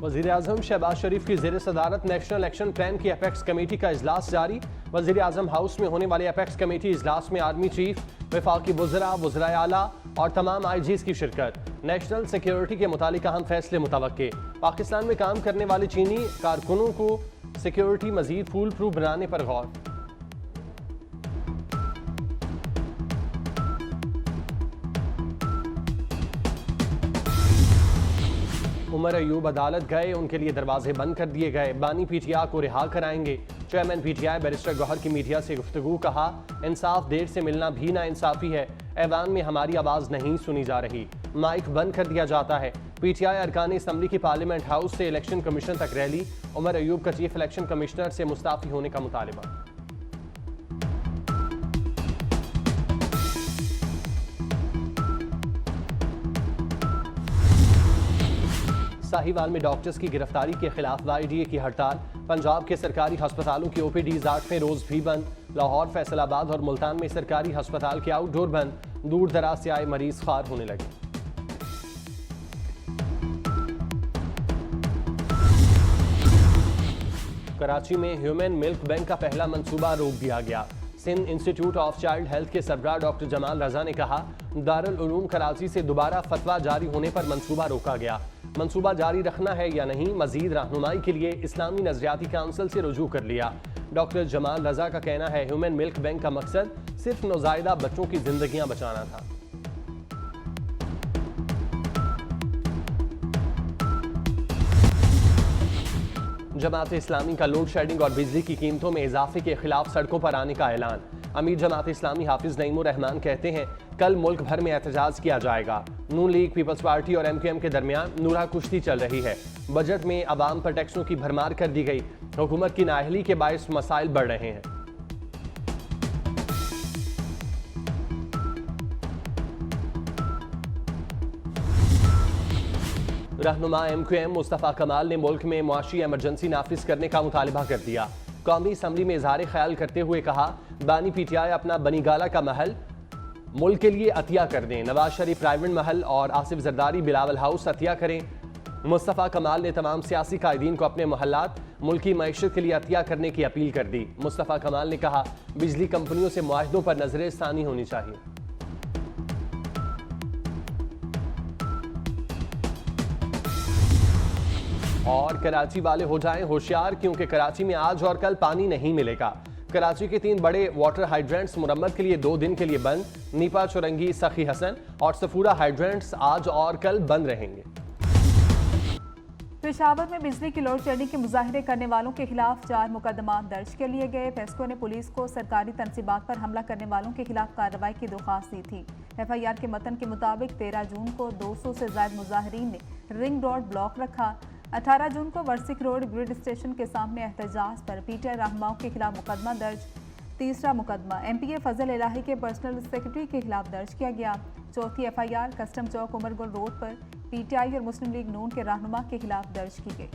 वज़ीर-ए-आज़म शहबाज शरीफ की ज़ेर सदारत नेशनल एक्शन प्लान की अपेक्स कमेटी का इजलास जारी। वज़ीर-ए-आज़म हाउस में होने वाले अपेक्स कमेटी इजलास में आर्मी चीफ, वफाकी वज़रा, वज़राए आला और तमाम IGs की शिरकत। नेशनल सिक्योरिटी के मुतालिक अहम फैसले मुतवक्के। पाकिस्तान में काम करने वाले चीनी कारकुनों को सिक्योरिटी मजीद फूल प्रूफ बनाने पर गौर। उमर अयूब अदालत गए, उनके लिए दरवाजे बंद कर दिए गए। बानी PTI को रिहा कराएंगे। चेयरमैन PTI बैरिस्टर गौहर की मीडिया से गुफ्तगू, कहा इंसाफ देर से मिलना भी ना इंसाफी है। ऐवान में हमारी आवाज़ नहीं सुनी जा रही, माइक बंद कर दिया जाता है। PTI अरकान असम्बली की पार्लियामेंट हाउस से इलेक्शन कमीशन तक रैली। उमर अयूब का चीफ इलेक्शन कमिश्नर से मुस्ताफी होने का मुतालबा। साहिवाल में डॉक्टर्स की गिरफ्तारी के खिलाफ YDA की हड़ताल। पंजाब के सरकारी अस्पतालों की OPDs 8वें रोज भी बंद। लाहौर, फैसलाबाद और मुल्तान में सरकारी अस्पताल के आउटडोर बंद। दूर दराज से आए मरीज खार होने लगे। कराची में ह्यूमन मिल्क बैंक का पहला मंसूबा रोक दिया गया। Sindh institute of child health के सरबराह डॉक्टर जमाल रजा ने कहा, दारुल उलूम कराची से दोबारा फतवा जारी होने पर मंसूबा रोका गया। मंसूबा जारी रखना है या नहीं, मजीद रहनुमाई के लिए इस्लामी नजरियाती काउंसिल से रुजू कर लिया। डॉक्टर जमाल रजा का कहना है, ह्यूमन मिल्क बैंक का मकसद सिर्फ नौजायदा बच्चों की जिंदगियां बचाना था। जमात इस्लामी का लोड शेडिंग और बिजली की कीमतों में इजाफे के खिलाफ सड़कों पर आने का ऐलान। अमीर जमात इस्लामी हाफिज नईमुर रहमान कहते हैं, कल मुल्क भर में एहतजाज किया जाएगा। नून लीग, पीपल्स पार्टी और MQM के दरमियान नूरा कुश्ती चल रही है। बजट में अवाम पर टैक्सों की भरमार कर दी गई। हुकूमत की नाअहली के बायस मसाइल बढ़ रहे हैं। रहनुमा MQM मुस्तफ़ा कमाल ने मुल्क में मुआशी एमरजेंसी नाफिज करने का मुतालबा कर दिया। कौमी असम्बली में इजहार ख्याल करते हुए कहा, बानी PTI अपना बनीगाला का महल मुल्क के लिए अतिया कर दें। नवाज शरीफ प्राइवेट महल और आसिफ जरदारी बिलावल हाउस अतिया करें। मुस्तफ़ा कमाल ने तमाम सियासी कायदीन को अपने महल्लात मुल्की मईशत के लिए अतिया करने की अपील कर दी। मुस्तफ़ा कमाल ने कहा, बिजली कंपनियों से मुआहदों पर नजरसानी होनी चाहिए। और कराची वाले हो जाएं होशियार, क्योंकि कराची में आज और कल पानी नहीं मिलेगा। कराची के 3 बड़े वाटर हाइड्रेंट्स मुरम्मत के लिए 2 दिन के लिए बंद। नीपा, चौरंगी, सखी हसन और सफूरा हाइड्रेंट्स आज और कल बंद रहेंगे। पेशावर में बिजली की लोड शेडिंग के मुजाहरे करने वालों के खिलाफ 4 मुकदमा दर्ज कर लिए गए। पेस्को ने पुलिस को सरकारी तनसीबात पर हमला करने वालों के खिलाफ कार्रवाई की दरख्वास्त दी थी। FIR के मतन के मुताबिक 13 जून को 200 से ज्यादा मुजाहरीन ने रिंग रोड ब्लॉक रखा। 18 जून को वर्सिक रोड ग्रिड स्टेशन के सामने एहतजाज पर PTI रहनुमाओं के खिलाफ मुकदमा दर्ज। तीसरा मुकदमा MPA फजल इलाही के पर्सनल सेक्रेटरी के खिलाफ दर्ज किया गया। चौथी FIR कस्टम चौक उमरगुल रोड पर PTI और मुस्लिम लीग नून के रहनुमा के खिलाफ दर्ज की गई।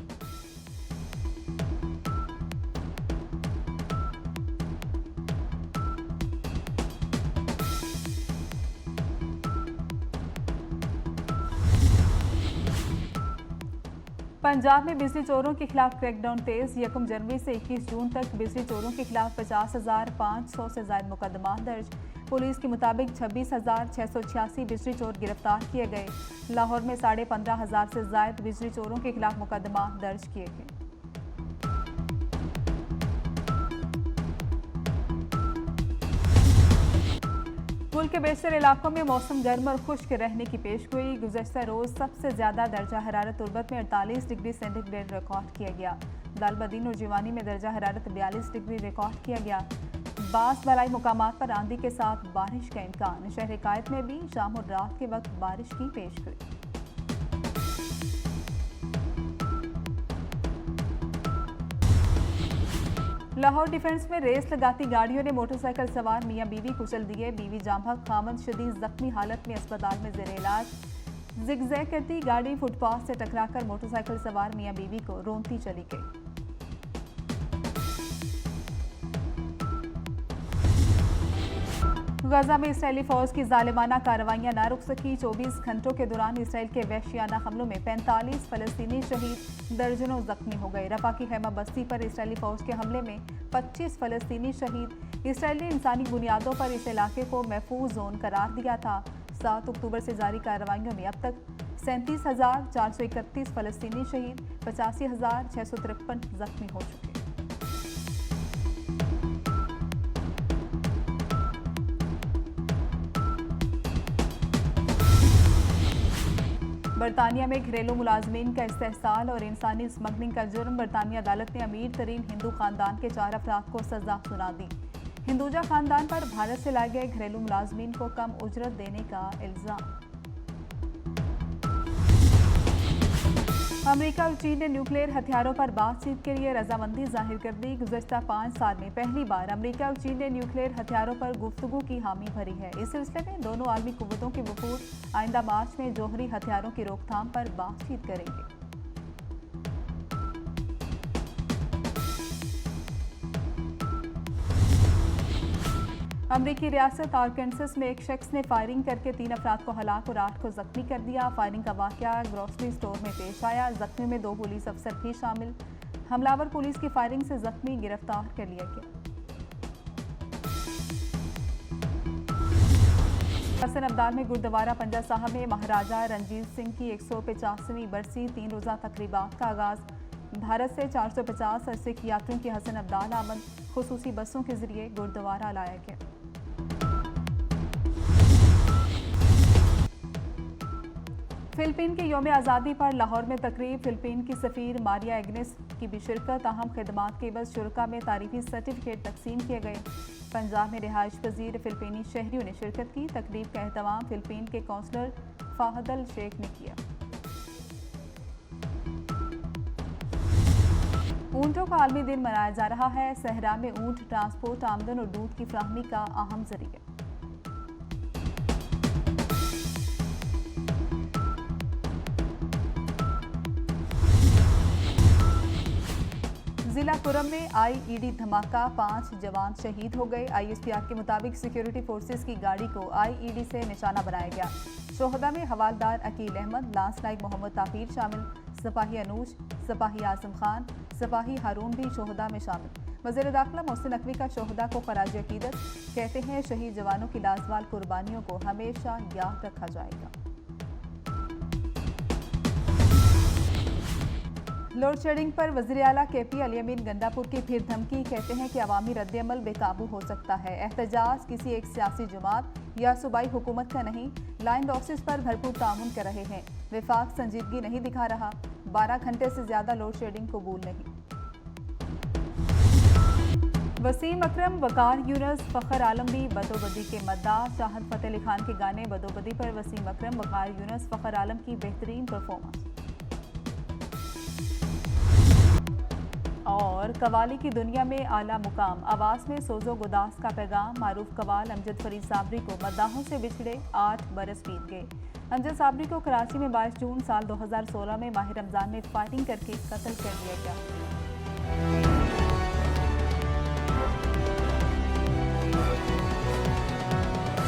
पंजाब में बिजली चोरों के खिलाफ क्रैकडाउन तेज। 1 जनवरी से 21 जून तक बिजली चोरों के खिलाफ 50,500 से ज्यादा मुकदमा दर्ज। पुलिस के मुताबिक 26,686 बिजली चोर गिरफ्तार किए गए। लाहौर में 15,500 से ज्यादा बिजली चोरों के खिलाफ मुकदमा दर्ज किए गए। मुल्क के बेशतर इलाकों में मौसम गर्म और खुश्क रहने की पेशगोई। गुज़श्ता रोज सबसे ज्यादा दर्जा हरारत तुर्बत में 48 डिग्री सेंटीग्रेड रिकॉर्ड किया गया। दालबदीन और जीवानी में दर्जा हरारत 42 डिग्री रिकॉर्ड किया गया। बास बलाई मुकामात पर आंधी के साथ बारिश का इम्कान। शहर कायद में भी शाम और रात के वक्त बारिश की पेशगोई। लाहौर डिफेंस में रेस लगाती गाड़ियों ने मोटरसाइकिल सवार मियां बीवी कुचल दिए। बीवी जामहक खामद शदीद जख्मी हालत में अस्पताल में जेर इलाज। जिगजैग करती गाड़ी फुटपाथ से टकराकर मोटरसाइकिल सवार मियां बीवी को रोंती चली गई। गजा में इसराइली फौज की जालिमाना कार्रवाइयां न रुक सकी। 24 घंटों के दौरान इसराइल के वहशियाना हमलों में 45 फलस्तीनी शहीद, दर्जनों जख्मी हो गए। रफा की खैमा बस्ती पर इसराइली फौज के हमले में 25 फलस्तीनी शहीद। इसराइल ने इंसानी बुनियादों पर इस इलाके को महफूज जोन करार दिया था। 7 अक्टूबर से जारी कार्रवाइयों में अब तक 37,431 फलस्तीनी शहीद, 85,653 जख्मी हो चुके। बरतानिया में घरेलू मुलाजमीन का इस्तेहसाल और इंसानी स्मगलिंग का जुर्म। बरतानिया अदालत ने अमीर तरीन हिंदू खानदान के 4 अफराद को सजा सुना दी। हिंदुजा खानदान पर भारत से लाए गए घरेलू मुलाजमीन को कम उजरत देने का इल्जाम। अमेरिका और चीन ने न्यूक्लियर हथियारों पर बातचीत के लिए रजामंदी जाहिर कर दी। गुज़श्ता 5 साल में पहली बार अमेरिका और चीन ने न्यूक्लियर हथियारों पर गुफ्तगू की हामी भरी है। इस सिलसिले में दोनों आलमी कुव्वतों के वफूद आइंदा मार्च में जौहरी हथियारों की रोकथाम पर बातचीत करेंगे। अमरीकी रियासत आर्कांसस में एक शख्स ने फायरिंग करके 3 अफराद को हलाक और 8 को जख्मी कर दिया। फायरिंग का वाकया ग्रोसरी स्टोर में पेश आया। जख्मी में 2 पुलिस अफसर भी शामिल। हमलावर पुलिस की फायरिंग से जख्मी गिरफ्तार कर लिया गया। हसन अब्दाल में गुरुद्वारा पंजा साहब में महाराजा रणजीत सिंह की 150वीं बरसी 3 रोज़ा तकरीबात का आगाज। भारत से 450 सिख यात्रियों की हसन अब्दाल आमद खुसूसी बसों के जरिए गुरुद्वारा लाया गया। फिलिपीन के यौम आज़ादी पर लाहौर में तकरीब। फिलिपीन की सफ़ीर मारिया एग्नेस की भी शिरकत। अहम खिदमात के बस शुरका में तारीफी सर्टिफिकेट तकसीम किए गए। पंजाब में रिहाइश पजीर फिलिपीनी शहरियों ने शिरकत की। तकरीब का एहतमाम फिलिपीन के कौंसलर फाहद शेख ने किया। ऊंटों का आलमी दिन मनाया जा रहा है। सहरा में ऊंट ट्रांसपोर्ट, आमदन और दूध की फ्राहमी का अहम जरिया। जिला कुरम में आईईडी धमाका, 5 जवान शहीद हो गए। आईएसपीआर के मुताबिक सिक्योरिटी फोर्सेस की गाड़ी को आईईडी से निशाना बनाया गया। शोहदा में हवालदार अकील अहमद, लांस नाइक मोहम्मद ताफीर शामिल। सिपाही अनूज, सिपाही आजम खान, सिपाही हारून भी शोहदा में शामिल। वज़ीर दाखिला मोहसिन नकवी का शोहदा को खराज अकीदत। कहते हैं शहीद जवानों की लाजवाल कुर्बानियों को हमेशा याद रखा जाएगा। लोड शेडिंग पर वज़ीर आला केपी अली गंडापुर की फिर धमकी। कहते हैं कि अवामी रद्दअमल बेकाबू हो सकता है। एहतजाज किसी एक सियासी जमात या सूबाई हुकूमत का नहीं, लाइन लॉसेस पर भरपूर तामुन कर रहे हैं। विफाक संजीदगी नहीं दिखा रहा। 12 घंटे से ज्यादा लोड शेडिंग कबूल नहीं। वसीम अकरम, वकार यूनुस, फ़खर आलम भी बदोबदी के मद्दाह। चाहत फ़तेह अली खान के गाने बदोबदी पर वसीम अकरम, वकार यूनुस, फ़खर आलम की बेहतरीन परफॉर्मेंस। और कवाली की दुनिया में आला मुकाम, आवाज़ में सोजो गुदास का पैगाम। मारूफ कवाल अमजद फरीद साबरी को मद्दाहों से बिछड़े 8 बरस बीत गए। अमजद साबरी को कराची में 22 जून साल 2016 में माह रमज़ान में फायरिंग करके कत्ल कर दिया गया।